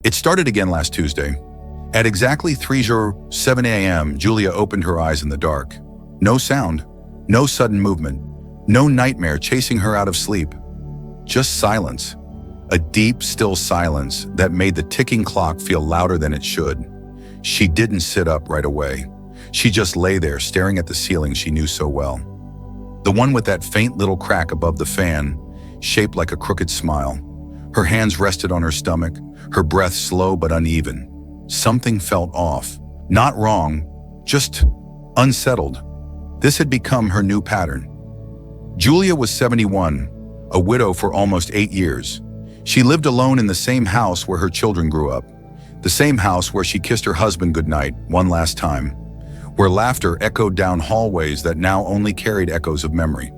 It started again last Tuesday. At exactly 3:07 a.m., Julia opened her eyes in the dark. No sound, no sudden movement, no nightmare chasing her out of sleep. Just silence. A deep, still silence that made the ticking clock feel louder than it should. She didn't sit up right away. She just lay there staring at the ceiling she knew so well. The one with that faint little crack above the fan, shaped like a crooked smile. Her hands rested on her stomach, her breath slow but uneven. Something felt off. Not wrong, just unsettled. This had become her new pattern. Julia was 71, a widow for almost 8 years. She lived alone in the same house where her children grew up, the same house where she kissed her husband goodnight one last time, where laughter echoed down hallways that now only carried echoes of memory.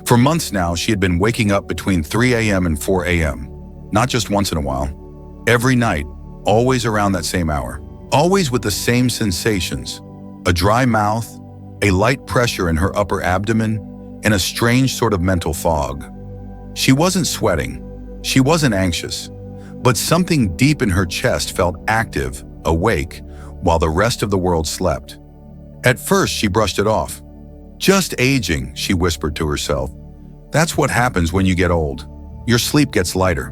For months now, she had been waking up between 3 a.m. and 4 a.m., not just once in a while. Every night, always around that same hour, always with the same sensations: a dry mouth, a light pressure in her upper abdomen, and a strange sort of mental fog. She wasn't sweating, she wasn't anxious, but something deep in her chest felt active, awake, while the rest of the world slept. At first, she brushed it off. Just aging, she whispered to herself. That's what happens when you get old. Your sleep gets lighter.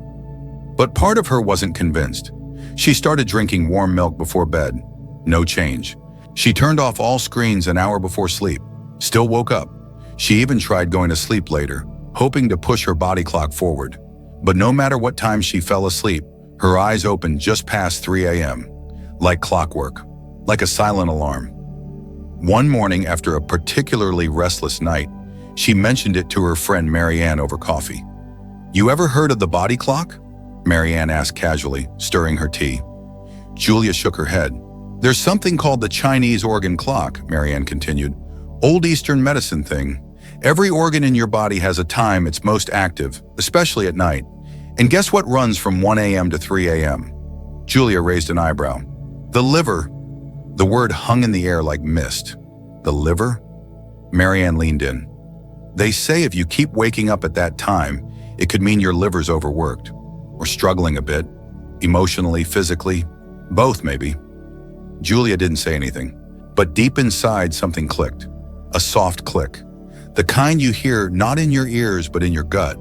But part of her wasn't convinced. She started drinking warm milk before bed. No change. She turned off all screens an hour before sleep. Still woke up. She even tried going to sleep later, hoping to push her body clock forward. But no matter what time she fell asleep, her eyes opened just past 3 a.m., like clockwork, like a silent alarm. One morning after a particularly restless night, she mentioned it to her friend Marianne over coffee. "You ever heard of the body clock?" Marianne asked casually, stirring her tea. Julia shook her head. "There's something called the Chinese organ clock," Marianne continued. "Old Eastern medicine thing. Every organ in your body has a time it's most active, especially at night. And guess what runs from 1 a.m. to 3 a.m.? Julia raised an eyebrow. "The liver." The word hung in the air like mist. "The liver?" Marianne leaned in. "They say if you keep waking up at that time, it could mean your liver's overworked. Or struggling a bit. Emotionally, physically. Both, maybe." Julia didn't say anything. But deep inside, something clicked. A soft click. The kind you hear not in your ears, but in your gut.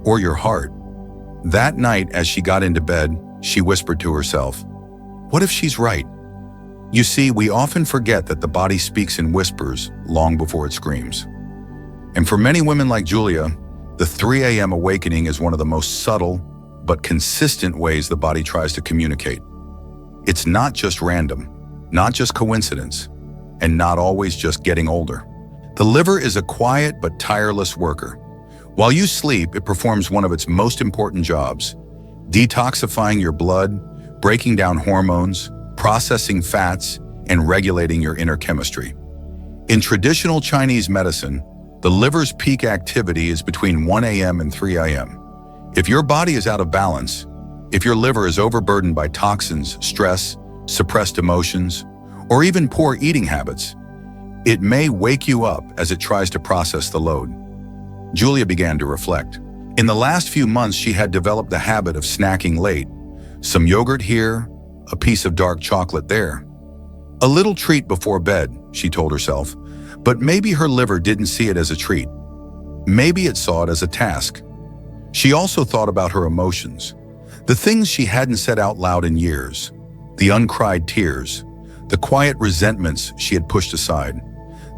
Or your heart. That night, as she got into bed, she whispered to herself, "What if she's right?" You see, we often forget that the body speaks in whispers long before it screams. And for many women like Julia, the 3 a.m. awakening is one of the most subtle but consistent ways the body tries to communicate. It's not just random, not just coincidence, and not always just getting older. The liver is a quiet but tireless worker. While you sleep, it performs one of its most important jobs: detoxifying your blood, breaking down hormones, processing fats, and regulating your inner chemistry. In traditional Chinese medicine, the liver's peak activity is between 1 a.m. and 3 a.m. If your body is out of balance, if your liver is overburdened by toxins, stress, suppressed emotions, or even poor eating habits, it may wake you up as it tries to process the load. Julia began to reflect. In the last few months, she had developed the habit of snacking late. Some yogurt here, a piece of dark chocolate there. A little treat before bed, she told herself, but maybe her liver didn't see it as a treat. Maybe it saw it as a task. She also thought about her emotions, the things she hadn't said out loud in years, the uncried tears, the quiet resentments she had pushed aside,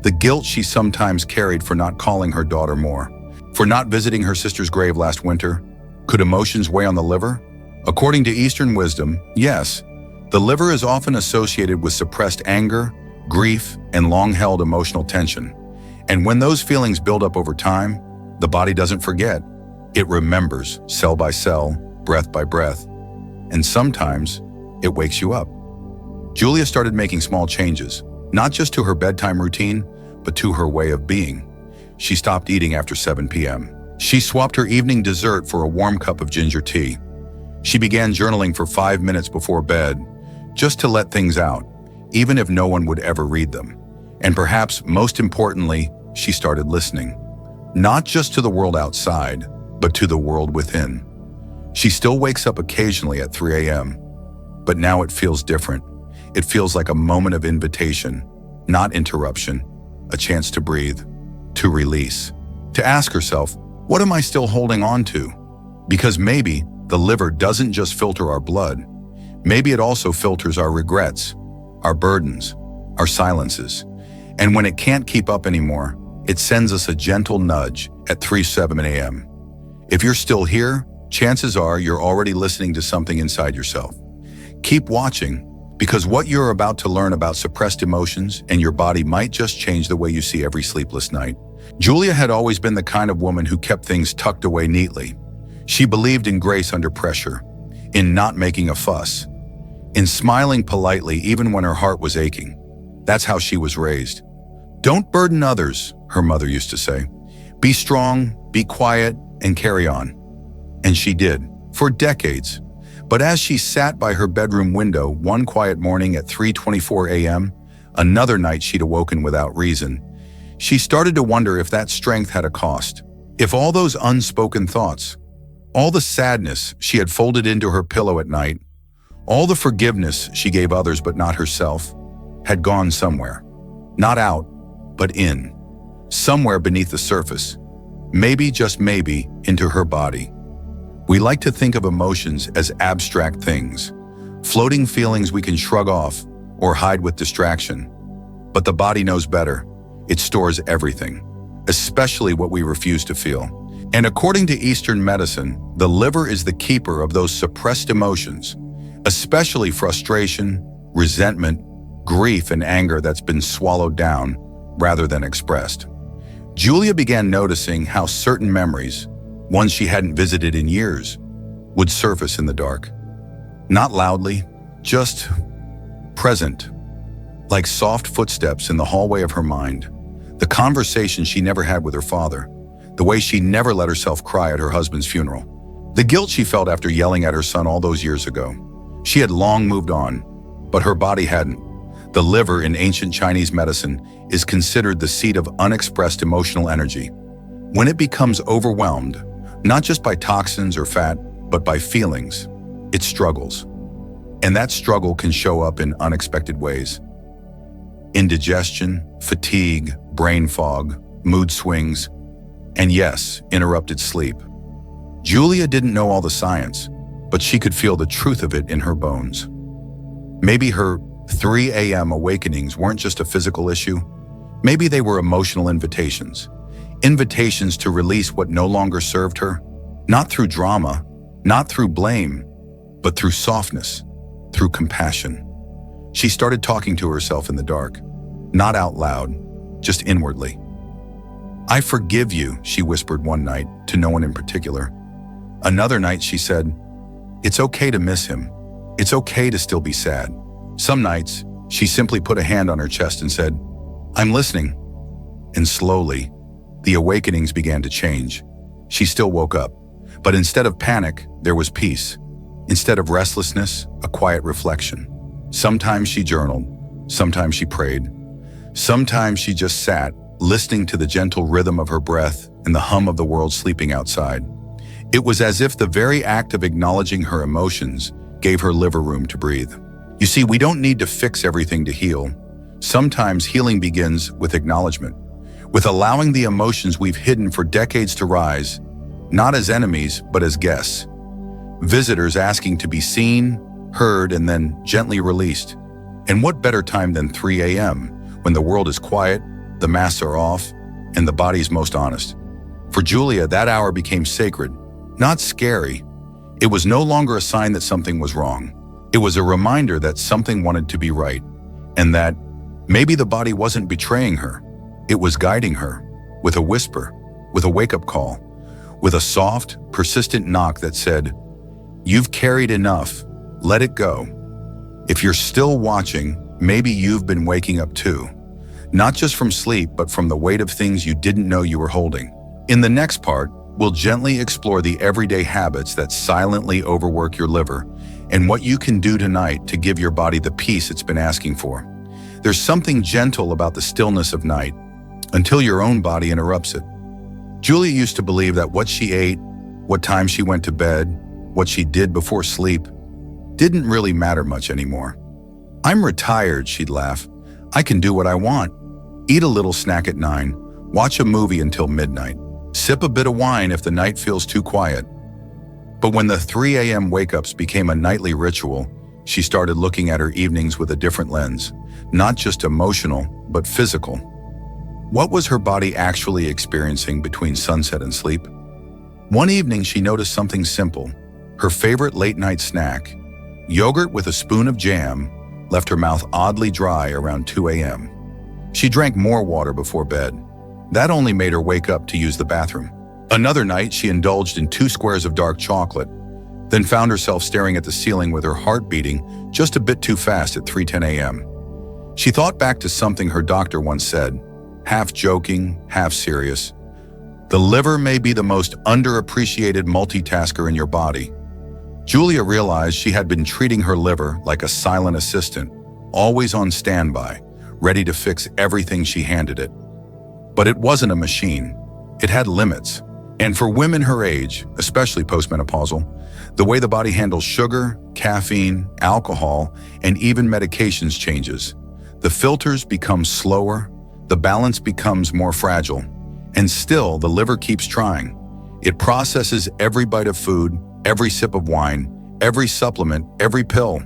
the guilt she sometimes carried for not calling her daughter more, for not visiting her sister's grave last winter. Could emotions weigh on the liver? According to Eastern wisdom, yes. The liver is often associated with suppressed anger, grief, and long-held emotional tension. And when those feelings build up over time, the body doesn't forget. It remembers, cell by cell, breath by breath. And sometimes, it wakes you up. Julia started making small changes, not just to her bedtime routine, but to her way of being. She stopped eating after 7 p.m. She swapped her evening dessert for a warm cup of ginger tea. She began journaling for 5 minutes before bed, just to let things out, even if no one would ever read them. And perhaps most importantly, she started listening, not just to the world outside, but to the world within. She still wakes up occasionally at 3 a.m., But now it feels different. It feels like a moment of invitation, not interruption, a chance to breathe, to release, to ask herself, what am I still holding on to? Because maybe the liver doesn't just filter our blood. Maybe it also filters our regrets, our burdens, our silences. And when it can't keep up anymore, it sends us a gentle nudge at 3:07 a.m. If you're still here, chances are you're already listening to something inside yourself. Keep watching, because what you're about to learn about suppressed emotions and your body might just change the way you see every sleepless night. Julia had always been the kind of woman who kept things tucked away neatly. She believed in grace under pressure, in not making a fuss, in smiling politely even when her heart was aching. That's how she was raised. Don't burden others, her mother used to say. Be strong, be quiet, and carry on. And she did, for decades. But as she sat by her bedroom window one quiet morning at 3:24 a.m., another night she'd awoken without reason, she started to wonder if that strength had a cost. If all those unspoken thoughts, all the sadness she had folded into her pillow at night, all the forgiveness she gave others but not herself, had gone somewhere. Not out, but in. Somewhere beneath the surface. Maybe, just maybe, into her body. We like to think of emotions as abstract things, floating feelings we can shrug off or hide with distraction. But the body knows better. It stores everything, especially what we refuse to feel. And according to Eastern medicine, the liver is the keeper of those suppressed emotions, especially frustration, resentment, grief, and anger that's been swallowed down rather than expressed. Julia began noticing how certain memories, ones she hadn't visited in years, would surface in the dark. Not loudly, just present, like soft footsteps in the hallway of her mind. The conversation she never had with her father, the way she never let herself cry at her husband's funeral, the guilt she felt after yelling at her son all those years ago. She had long moved on, but her body hadn't. The liver in ancient Chinese medicine is considered the seat of unexpressed emotional energy. When it becomes overwhelmed, not just by toxins or fat, but by feelings, it struggles. And that struggle can show up in unexpected ways. Indigestion, fatigue, brain fog, mood swings, and yes, interrupted sleep. Julia didn't know all the science, but she could feel the truth of it in her bones. Maybe her 3 a.m. awakenings weren't just a physical issue. Maybe they were emotional invitations. Invitations to release what no longer served her, not through drama, not through blame, but through softness, through compassion. She started talking to herself in the dark, not out loud, just inwardly. I forgive you, she whispered one night to no one in particular. Another night she said, it's okay to miss him. It's okay to still be sad. Some nights, she simply put a hand on her chest and said, I'm listening. And slowly, the awakenings began to change. She still woke up, but instead of panic, there was peace. Instead of restlessness, a quiet reflection. Sometimes she journaled, sometimes she prayed. Sometimes she just sat, listening to the gentle rhythm of her breath and the hum of the world sleeping outside. It was as if the very act of acknowledging her emotions gave her liver room to breathe. You see, we don't need to fix everything to heal. Sometimes healing begins with acknowledgement, with allowing the emotions we've hidden for decades to rise, not as enemies, but as guests. Visitors asking to be seen, heard, and then gently released. And what better time than 3 a.m., when the world is quiet, the masks are off, and the body's most honest. For Julia, that hour became sacred, not scary. It was no longer a sign that something was wrong. It was a reminder that something wanted to be right, and that maybe the body wasn't betraying her. It was guiding her, with a whisper, with a wake-up call, with a soft, persistent knock that said, you've carried enough, let it go. If you're still watching, maybe you've been waking up too. Not just from sleep, but from the weight of things you didn't know you were holding. In the next part, we'll gently explore the everyday habits that silently overwork your liver and what you can do tonight to give your body the peace it's been asking for. There's something gentle about the stillness of night until your own body interrupts it. Julia used to believe that what she ate, what time she went to bed, what she did before sleep, didn't really matter much anymore. "I'm retired," she'd laugh. "I can do what I want. Eat a little snack at 9, watch a movie until midnight, sip a bit of wine if the night feels too quiet." But when the 3 a.m. wake-ups became a nightly ritual, she started looking at her evenings with a different lens, not just emotional, but physical. What was her body actually experiencing between sunset and sleep? One evening, she noticed something simple. Her favorite late-night snack, yogurt with a spoon of jam, left her mouth oddly dry around 2 a.m. She drank more water before bed. That only made her wake up to use the bathroom. Another night, she indulged in 2 squares of dark chocolate, then found herself staring at the ceiling with her heart beating just a bit too fast at 3:10 a.m. She thought back to something her doctor once said, half joking, half serious. "The liver may be the most underappreciated multitasker in your body." Julia realized she had been treating her liver like a silent assistant, always on standby, ready to fix everything she handed it. But it wasn't a machine. It had limits. And for women her age, especially postmenopausal, the way the body handles sugar, caffeine, alcohol, and even medications changes. The filters become slower, the balance becomes more fragile, and still the liver keeps trying. It processes every bite of food, every sip of wine, every supplement, every pill.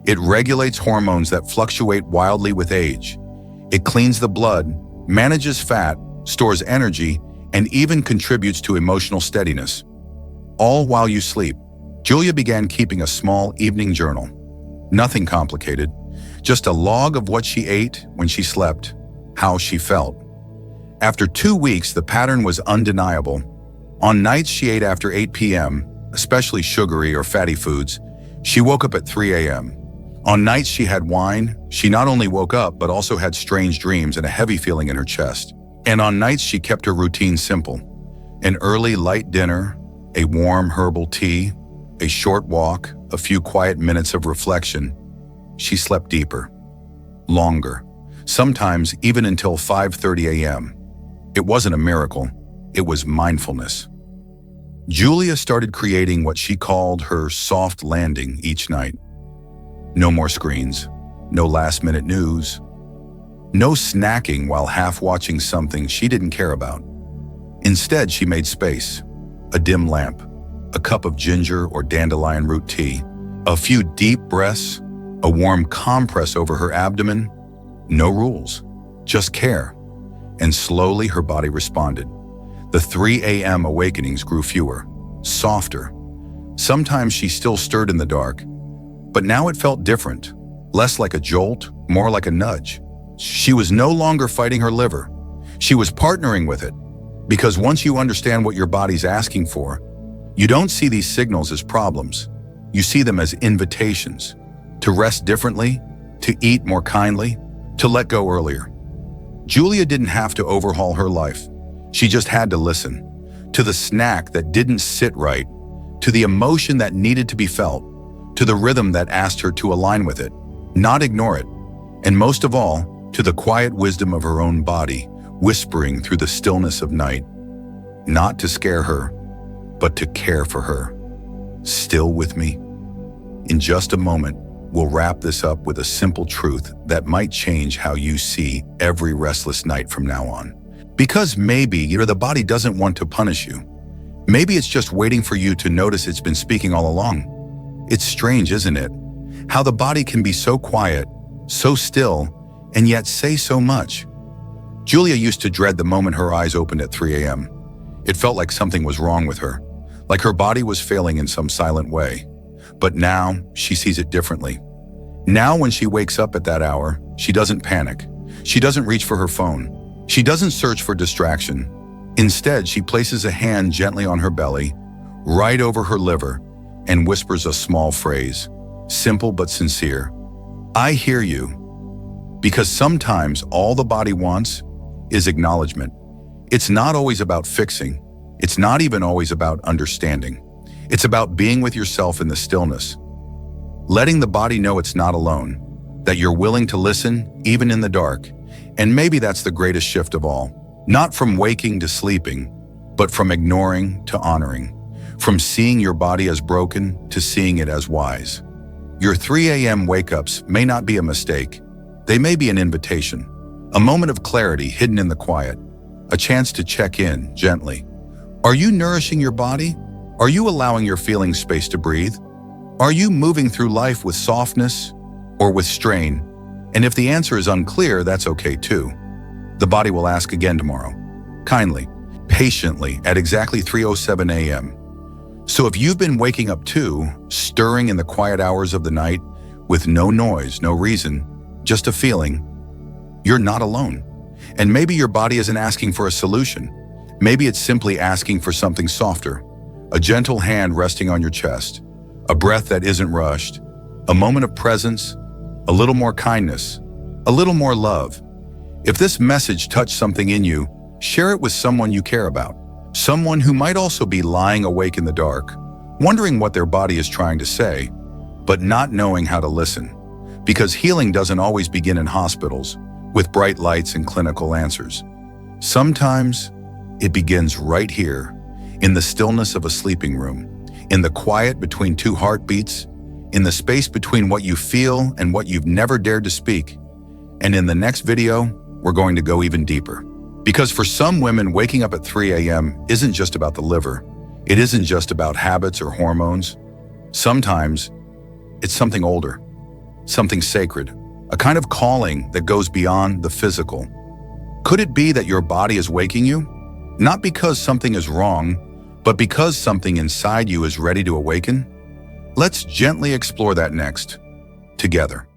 It regulates hormones that fluctuate wildly with age. It cleans the blood, manages fat, stores energy, and even contributes to emotional steadiness. All while you sleep. Julia began keeping a small evening journal. Nothing complicated, just a log of what she ate when she slept, how she felt. After 2 weeks, the pattern was undeniable. On nights she ate after 8 p.m., especially sugary or fatty foods, she woke up at 3 a.m. On nights she had wine, she not only woke up but also had strange dreams and a heavy feeling in her chest. And on nights she kept her routine simple. An early light dinner, a warm herbal tea, a short walk, a few quiet minutes of reflection. She slept deeper, longer, sometimes even until 5:30 a.m. It wasn't a miracle, it was mindfulness. Julia started creating what she called her soft landing each night. No more screens, no last-minute news, no snacking while half watching something she didn't care about. Instead, she made space, a dim lamp, a cup of ginger or dandelion root tea, a few deep breaths, a warm compress over her abdomen. No rules, just care. And slowly her body responded. The 3 a.m. awakenings grew fewer, softer. Sometimes she still stirred in the dark, but now it felt different, less like a jolt, more like a nudge. She was no longer fighting her liver. She was partnering with it. Because once you understand what your body's asking for, you don't see these signals as problems. You see them as invitations to rest differently, to eat more kindly, to let go earlier. Julia didn't have to overhaul her life. She just had to listen to the snack that didn't sit right, to the emotion that needed to be felt, to the rhythm that asked her to align with it, not ignore it, and most of all, to the quiet wisdom of her own body, whispering through the stillness of night, not to scare her, but to care for her. Still with me? In just a moment, we'll wrap this up with a simple truth that might change how you see every restless night from now on. Because maybe, the body doesn't want to punish you. Maybe it's just waiting for you to notice it's been speaking all along. It's strange, isn't it? How the body can be so quiet, so still, and yet say so much. Julia used to dread the moment her eyes opened at 3 a.m. It felt like something was wrong with her, like her body was failing in some silent way. But now, she sees it differently. Now when she wakes up at that hour, she doesn't panic. She doesn't reach for her phone. She doesn't search for distraction. Instead, she places a hand gently on her belly, right over her liver, and whispers a small phrase, simple but sincere. "I hear you." Because sometimes all the body wants is acknowledgement. It's not always about fixing. It's not even always about understanding. It's about being with yourself in the stillness. Letting the body know it's not alone, that you're willing to listen even in the dark. And maybe that's the greatest shift of all. Not from waking to sleeping, but from ignoring to honoring. From seeing your body as broken to seeing it as wise. Your 3 a.m. wake-ups may not be a mistake. They may be an invitation, a moment of clarity hidden in the quiet, a chance to check in gently. Are you nourishing your body? Are you allowing your feelings space to breathe? Are you moving through life with softness or with strain? And if the answer is unclear, that's okay too. The body will ask again tomorrow, kindly, patiently, at exactly 3:07 a.m. So if you've been waking up too, stirring in the quiet hours of the night, with no noise, no reason, just a feeling, you're not alone. And maybe your body isn't asking for a solution. Maybe it's simply asking for something softer, a gentle hand resting on your chest, a breath that isn't rushed, a moment of presence, a little more kindness, a little more love. If this message touched something in you, share it with someone you care about. Someone who might also be lying awake in the dark, wondering what their body is trying to say, but not knowing how to listen. Because healing doesn't always begin in hospitals, with bright lights and clinical answers. Sometimes it begins right here, in the stillness of a sleeping room, in the quiet between two heartbeats, in the space between what you feel and what you've never dared to speak. And in the next video, we're going to go even deeper. Because for some women, waking up at 3 a.m. isn't just about the liver. It isn't just about habits or hormones. Sometimes it's something older, something sacred, a kind of calling that goes beyond the physical. Could it be that your body is waking you? Not because something is wrong, but because something inside you is ready to awaken? Let's gently explore that next, together.